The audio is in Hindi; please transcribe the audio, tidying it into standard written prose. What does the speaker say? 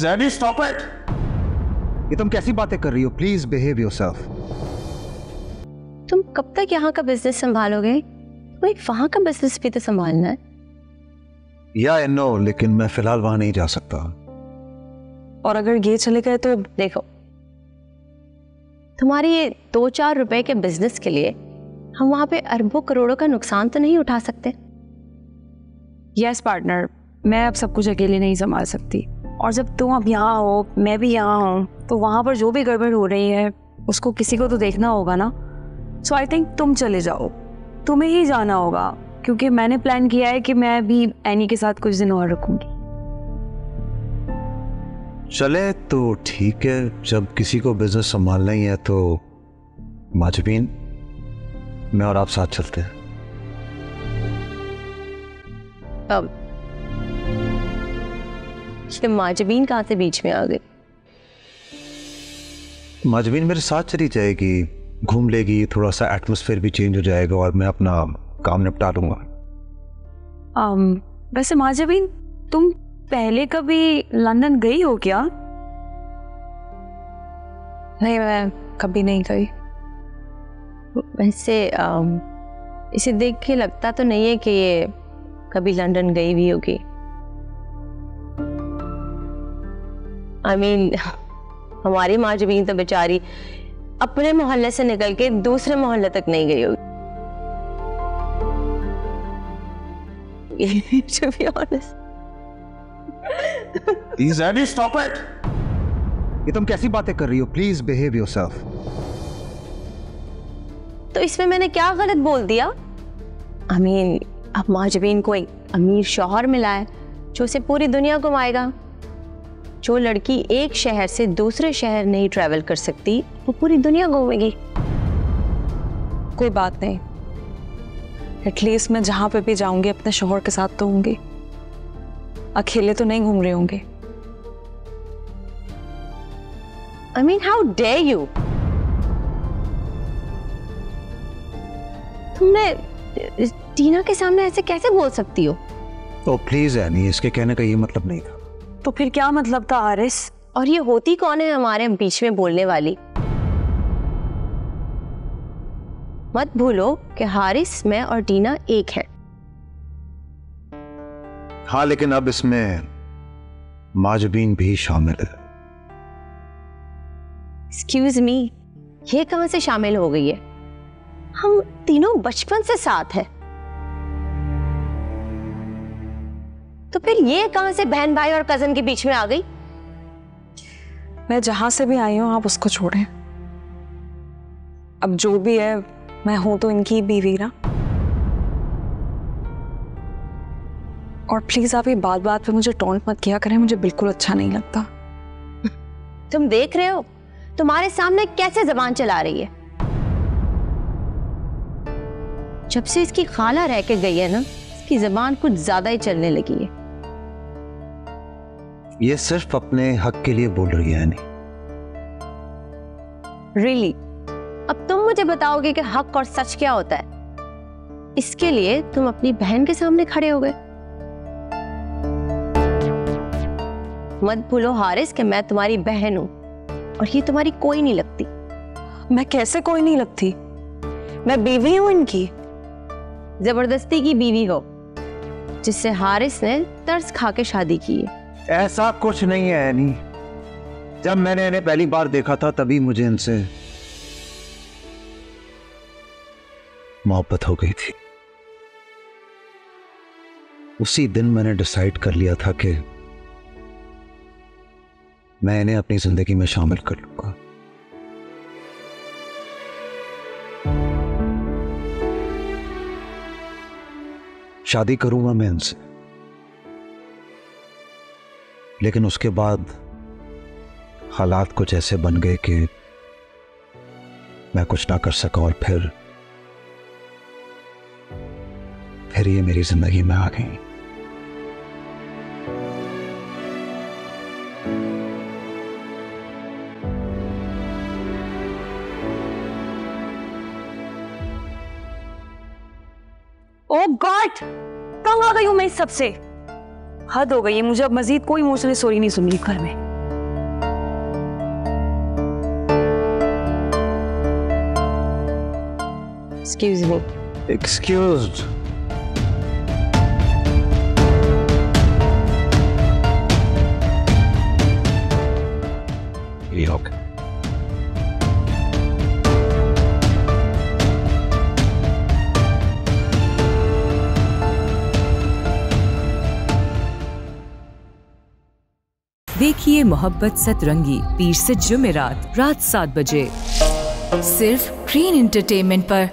Zaini stop it. ये तुम कैसी बातें कर रही हो? Please behave yourself. तुम कब तक यहाँ का बिजनेस संभालोगे? तुम्हें वहां का बिजनेस भी तो संभालना है। या नो, लेकिन मैं फिलहाल वहां नहीं जा सकता। और अगर ये चले गए तो देखो, तुम्हारे ये 2-4 रुपए के बिजनेस के लिए हम वहां पे अरबों करोड़ों का नुकसान तो नहीं उठा सकते। यस पार्टनर, मैं अब सब कुछ अकेले नहीं संभाल सकती, और जब तुम अब यहाँ हो, मैं भी यहाँ हूँ, तो वहाँ पर जो भी गड़बड़ हो रही है उसको किसी को तो देखना होगा ना। सो आई थिंक तुम चले जाओ, तुम्हें ही जाना होगा, क्योंकि मैंने प्लान किया है कि मैं भी एनी के साथ कुछ दिन और रुकूंगी। चले तो ठीक है, जब किसी को बिजनेस संभालना ही है तो माजबीन, मैं और आप साथ चलते हैं। अब माजबीन कहाँ से बीच में आ गई? माजबीन मेरे साथ चली जाएगी, घूम लेगी, थोड़ा सा एटमॉस्फेयर भी चेंज हो जाएगा और मैं अपना काम निपटा लूंगा। वैसे माजबीन, तुम पहले कभी लंदन गई हो क्या? नहीं, मैं कभी नहीं गई। वैसे इसे देख के लगता तो नहीं है कि ये कभी लंदन गई भी होगी। I mean, हमारी माजबीन तो बेचारी अपने मोहल्ले से निकल के दूसरे मोहल्ले तक नहीं गई होगी। To be honest. Zaini stop it. ये तुम कैसी बातें कर रही हो? Please behave yourself. तो इसमें मैंने क्या गलत बोल दिया? I mean, अब माजबीन को एक अमीर शौहर मिला है जो उसे पूरी दुनिया घुमाएगा। जो लड़की एक शहर से दूसरे शहर नहीं ट्रैवल कर सकती, वो पूरी दुनिया घूमेगी। कोई बात नहीं, एटलीस्ट मैं जहां पे भी जाऊंगी अपने शौहर के साथ तो होंगी, अकेले तो नहीं घूम रहे होंगे। I mean, how dare you? तुमने टीना के सामने ऐसे कैसे बोल सकती हो? तो प्लीज एनी, इसके कहने का ये मतलब नहीं था। तो फिर क्या मतलब था आरिस? और ये होती कौन है हमारे बीच में बोलने वाली? मत भूलो कि हारिस, मैं और टीना एक हैं। हाँ, लेकिन अब इसमें माजबीन भी शामिल है। एक्सक्यूज मी, ये कहां से शामिल हो गई है? हम तीनों बचपन से साथ हैं। तो फिर ये कहां से बहन भाई और कजन के बीच में आ गई? मैं जहां से भी आई हूं, आप उसको छोड़ें। अब जो भी है, मैं हूं तो इनकी बीवी ना। और प्लीज आप ये बात बात पे मुझे टोंट मत किया करें, मुझे बिल्कुल अच्छा नहीं लगता। तुम देख रहे हो तुम्हारे सामने कैसे जबान चला रही है? जब से इसकी खाला रह के गई है ना, इसकी जबान कुछ ज्यादा ही चलने लगी है। ये सिर्फ अपने हक के लिए बोल रही है। नहीं रियली? अब तुम मुझे बताओगे कि हक और सच क्या होता है? इसके लिए तुम अपनी बहन के सामने खड़े हो गए। मत भूलो हारिस कि मैं तुम्हारी बहन हूं और ये तुम्हारी कोई नहीं लगती। मैं कैसे कोई नहीं लगती? मैं बीवी हूं इनकी। जबरदस्ती की बीवी हो, जिससे हारिस ने तरस खा के शादी की है। ऐसा कुछ नहीं है एनी। जब मैंने इन्हें पहली बार देखा था तभी मुझे इनसे मोहब्बत हो गई थी। उसी दिन मैंने डिसाइड कर लिया था कि मैं इन्हें अपनी जिंदगी में शामिल कर लूंगा। शादी करूंगा मैं इनसे, लेकिन उसके बाद हालात कुछ ऐसे बन गए कि मैं कुछ ना कर सका और फिर ये मेरी जिंदगी में आ गई। ओह गॉड, कहाँ आ गई हूँ मैं इस सबसे? हद हो गई है, मुझे अब मजीद कोई इमोशनल स्टोरी नहीं सुननी घर में। Excuse me. एक्सक्यूज्ड। ओके। देखिए मोहब्बत सतरंगी पीर से जुमेरात रात 7 बजे सिर्फ ग्रीन एंटरटेनमेंट पर।